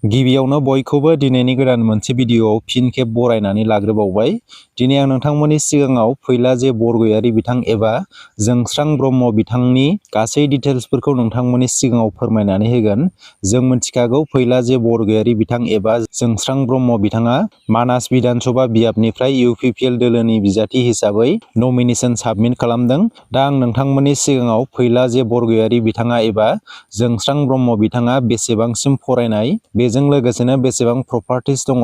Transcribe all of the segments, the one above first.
गिबियावनो बयखौबो दिनैनि गोदान मोनसे भिडिअआव फिन खेब बरायनानै लाग्रोबावबाय। दिनै आं नोंथांमोननि सिगाङाव फैलाजे बरगयारी बिथां एबा जोंस्रां ब्रह्म बिथांनि गासै डिटेल्सफोरखौ नोंथांमोननि सिगाङाव फोरमायनानै होगोन। जों मिथिखागौ फैलाजे बरगयारी बिथां एबा जोंस्रां ब्रह्म बिथाङा मानास बिधानसभा बियाबनिफ्राय इउपिपिएल दोलोनि बिजाथि हिसाबै नमिनेशन साबमिट खालामदों। दा आं नोंथांमोननि सिगाङाव फैलाजे बरगयारी बिथाङा एबा जोंस्रां ब्रह्म बिथाङा बेसेबांसिम फरायनाय, बेजों लोगोसेनो बेसेबां प्रपार्टिस दङ,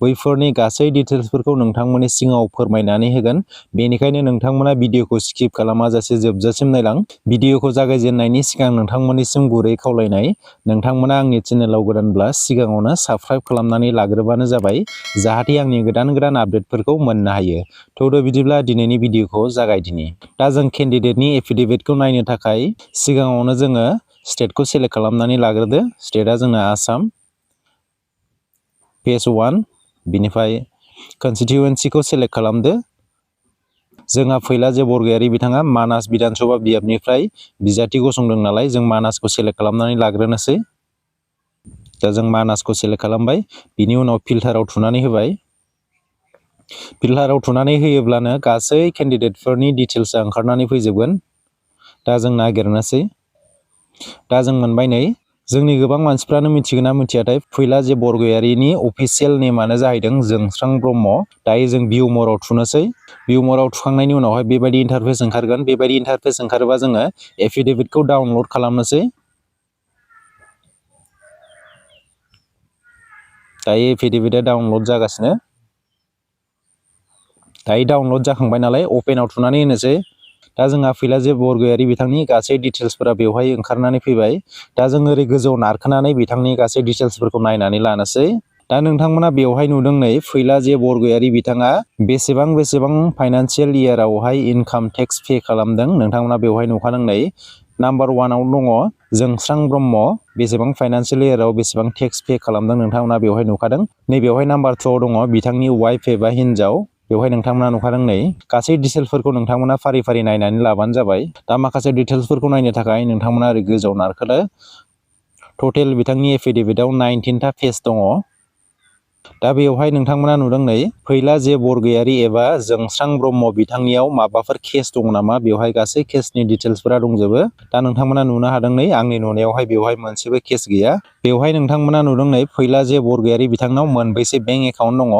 बैफोरनि गासै डिटेल्सफोरखौ नोंथांमोननि सिगाङाव फोरमायनानै होगोन। बेनिखायनो नोंथांमोना भिडिअखौ स्किप खालामाजासे जोबजासिम नायलां। भिडिअखौ जागायजेननायनि सिगां नोंथांमोननिसिम गुरै खावलायनाय, नोंथांमोना आंनि चेनेलाव गोदानब्ला सिगाङावनो साबस्क्राइब खालामनानै लाग्रोबानो जाबाय, जाहाथे आंनि गोदान आपडेटफोरखौ मोननो हायो। थौदो बिदिब्ला दिनैनि भिडिअखौ जागायदिनि। दा जों केन्डिडेटनि एफिडेभिटखौ नायनो थाखाय सिगाङावनो जोङो स्टेटखौ सेलेक्ट खालामनानै लाग्रोदो। स्टेटआ जोंना आसाम। पेज 1 बिनिफ्राय कन्स्टिटिउएन्सिखौ सेलेक्ट खालामदो। जोंहा फैलाजे बरगयारी बिथाङा मानास बिधानसभा बियाबनिफ्राय बिजाथि गसंदों नालाय जों मानासखौ सेलेक्ट खालामनानै लाग्रोनोसै। दा जों मानासखौ सेलेक्ट खालामबाय, बिनि उनाव फिल्टाराव थुनानै होबाय। फिल्टाराव थुनानै होयोब्लानो गासै केन्डिडेटफोरनि डिटेल्सआ ओंखारनानै फैजोबगोन। दा जों नागिरनोसै। दा जों मोनबाय नै। जोंनि गोबां मानसिफ्रानो मिथिगोन ना मिथियाथाय फैलाजे बरगयारीनि अफिसियेल नेमानो जाहैदों जोंस्रां ब्रह्म। दायो जों भिउ मराव थुनोसै। भिउ मराव थुखांनायनि उनावहाय बेबायदि इन्टारफेस ओंखारगोन। बेबायदि इन्टारफेस ओंखारोबा जोङो एफिडेभिटखौ डाउनलड खालामनोसै। दायो एफिडेभिटआ डाउनलड जागासिनो। दायो डाउनलड जाखांबाय नालाय अपेनाव थुनानै होनोसै। दा जोंहा फैलाजे बरगयारी बिथांनि गासै डिटेल्सफोरा बेवहाय ओंखारनानै फैबाय। दा जों ओरै गोजौआव नारखोनानै बिथांनि गासै डिटेल्सफोरखौ नायनानै लानोसै। दा नोंथांमोना बेवहाय नुदों नै फैलाजे बरगयारी बिथाङा बेसेबां फाइनान्सियेल इयारावहाय इनकाम टेक्स पे खालामदों। नोंथांमोना बेवहाय नुखादों नै नाम्बार 1आव दङ जोंस्रां ब्रह्म बेसेबां फाइनान्सियेल इयाराव बेसेबां टेक्स पे खालामदों नोंथांमोना बेवहाय नुखादों। नैबेवहाय नाम्बार 2आव दङ बिथांनि वाइफ एबा हिन्जाव, बेवहाय नोंथांमोना नुखादों नै। गासै डिटेल्सफोरखौ नोंथांमोना फारि फारि नायनानै लाबानो जाबाय। दा माखासे डिटेल्सफोरखौ नायनो थाखाय नोंथांमोना ओरै गोजौआव नारखोदो। टटेल बिथांनि एफिडेभिटआव 19टा पेज दङ। दा बेवहाय नोंथांमोना नुदों नै फैलाजे बरगयारी एबा जोंस्रां ब्रह्म बिथांनियाव माबाफोर केस दङ नामा, बेवहाय गासै केसनि डिटेल्सफोरा दंजोबो। दा नोंथांमोना नुनो हादों नै आंनि नुनायावहाय बेवहाय मोनसेबो केस गैया। बेवहाय नोंथांमोना नुदों नै फैलाजे बरगयारी बिथांनाव मोनबेसे बेंक एकाउन्ट दङ।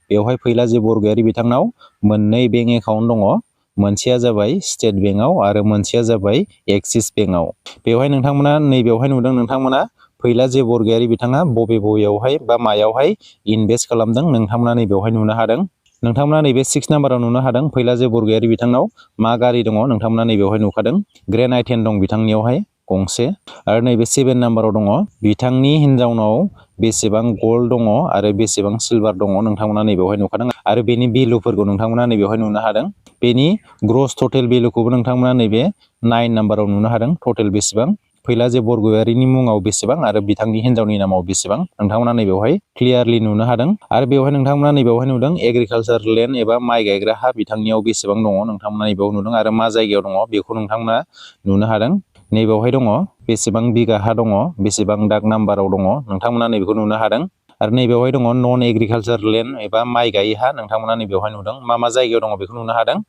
बेवहाय फैलाजे बरगयारी बिथांनाव मोननै बेंक एकाउन्ट दङ। मोनसेया जाबाय स्टेट बेंकआव आरो मोनसेया जाबाय एक्सिस बेंकआव। बेवहाय नोंथांमोना नैबेवहाय नुदों नोंथांमोना फैलाजे बरगयारी बिथाङा बबेयावहाय बा मायावहाय इनभेस्ट खालामदों नोंथांमोना नैबेवहाय नुनो हादों। नोंथांमोना नैबे 6 नाम्बाराव नुनो हादों फैलाजे बरगयारी बिथांनाव मा गारि दङ नोंथांमोना नैबेवहाय नुखादों। ग्रेन आइटेन दं बिथांनियावहाय गंसे। आरो नैबे 7 नाम्बाराव दङ बिथांनि हिनजावनाव बेसेबां गल्ड दङ आरो बेसेबां सिलभार दङ नोंथांमोना नैबेवहाय नुखादों। आरो बेनि भेलुफोरखौ नोंथांमोना नैबेवहाय नुनो हादों। बेनि ग्रस टटेल भेलुखौबो नोंथांमोना नैबे 9 नाम्बाराव नुनो हादों। टटेल बेसेबां, फैलाजे बरगयारीनि मुङाव बेसेबां आरो बिथांनि हिनजावनि नामाव बेसेबां नोंथांमोना नैबेवहाय क्लियारलि नुनो हादों। आरो बेवहाय नोंथांमोना नैबेवहाय नुदों एग्रिकालचार लेन्ड एबा माइ गायग्रा हा बिथांनियाव बेसेबां दङ नोंथांमोना नैबेयाव नुदों आरो मा जायगायाव दङ बेखौ नोंथांमोना नुनो हादों। नैबेवहाय दङ बेसेबां बिगा हा दङ, बेसेबां दाग नाम्बाराव दङ नोंथांमोना नैबेखौ नुनो हादों। आरो नैबेवहाय दङ नन एग्रिकालचार लेन्ड एबा माइ गायै हा नोंथांमोना नैबेवहाय नुदों। मा जायगायाव दङ बेखौ नुनो हादों।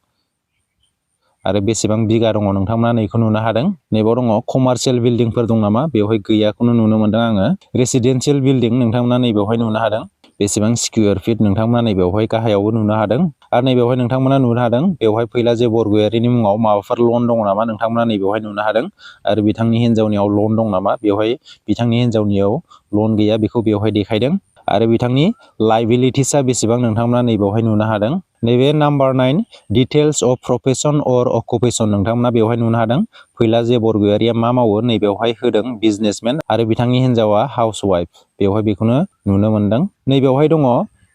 आरो बेसेबां बिगा दङ नोंथांमोना नैखौ नुनो हादों। नैबाव दङ कमार्शियेल बिल्डिंफोर दं नामा, बेवहाय गैयाखौनो नुनो मोनदों आङो। रेसिडेन्सियेल बिल्डिं नोंथांमोना नैबेवहाय नुनो हादों। बेसेबां स्कुवेर फिट नोंथांमोना नैबेवहाय गाहायावबो नुनो हादों। आरो नैबेवहाय नोंथांमोना नुनो हादों बेवहाय फैलाजे बरगयारीनि मुङाव माबाफोर लन दङ नामा नोंथांमोना नैबेवहाय नुनो हादों। आरो बिथांनि हिनजावनियाव लन दं नामा, बेवहाय बिथांनि हिनजावनियाव लन गैया बेखौ बेवहाय देखायदों। आरो बिथांनि लाइबिलिटिसआ बेसेबां नोंथांमोना नैबेवहाय नुनो हादों। नैबे नाम्बार 9 डिटेल्स अफ प्रफेसन अर अकुपेसन नोंथांमोना बेवहाय नुनो हादों। फैलाजे बरगयारीया मा मावो नैबेवहाय होदों बिजनेसमेन आरो बिथांनि हिनजावा हाउस वाइफ, बेवहाय बेखौनो नुनो मोनदों। नैबेवहाय दङ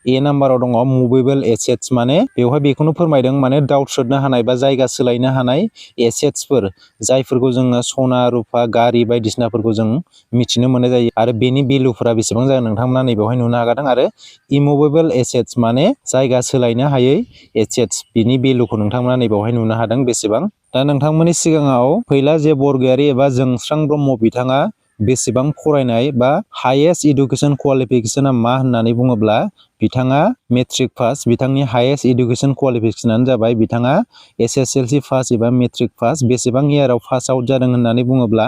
ए नाम्बाराव दङ मुभेबल एसेट्स, माने बेवहाय बेखौनो फोरमायदों माने दावथ्रोदनो हानाय बा जायगा सोलायनो हानाय एसेट्सफोर, जायफोरखौ जोङो सना रुफा गारि बायदिसिनाफोरखौ जों मिथिनो मोननाय जायो। आरो बेनि भेलुफोरा बेसेबां जागोन नोंथांमोना नैबेवहाय नुनो हादों। आरो इमुभेबल एसेट्स माने जायगा सोलायनो हायै एसेट्स, बिनि भेलुखौ नोंथांमोना नैबेवहाय नुनो हादों बेसेबां। दा नोंथांमोननि सिगाङाव फैलाजे बरगयारी एबा जोंस्रां ब्रह्म बिथाङा बेसेबां फरायनाय बा हायेस्ट इडुकेसन क्वालिफिकेसना मा होननानै बुङोब्ला बिथाङा मेट्रिक पास, बिथांनि हायेस्ट इडुकेसन क्वालिफिकेसनानो जाबाय बिथाङा SSLC पास एबा मेट्रिक पास। बेसेबां इयाराव पास आउट जादों होननानै बुङोब्ला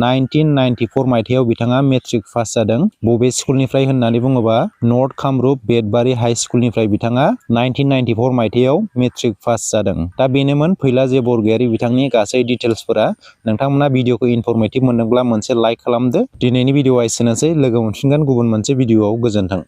1994 मायथाइयाव बिथाङा मेट्रिक पास जादों। बबे स्कुलनिफ्राय होननानै बुङोबा नर्थ कामरुप बेटबारि हाइ स्कुलनिफ्राय बिथाङा 1994 मायथाइयाव मेट्रिक पास जादों। दा बेनोमोन फैला जे बरगयारी बिथांनि गासै डिटेल्सफोरा। नोंथांमोना भिडिअखौ इनफरमेटिभ मोनदोंब्ला मोनसे लाइक खालामदो। दिनैनि भिडिअआ एसेनोसै, लोगो मोनफिनगोन गुबुन मोनसे भिडिअआव। गोजोन्थों।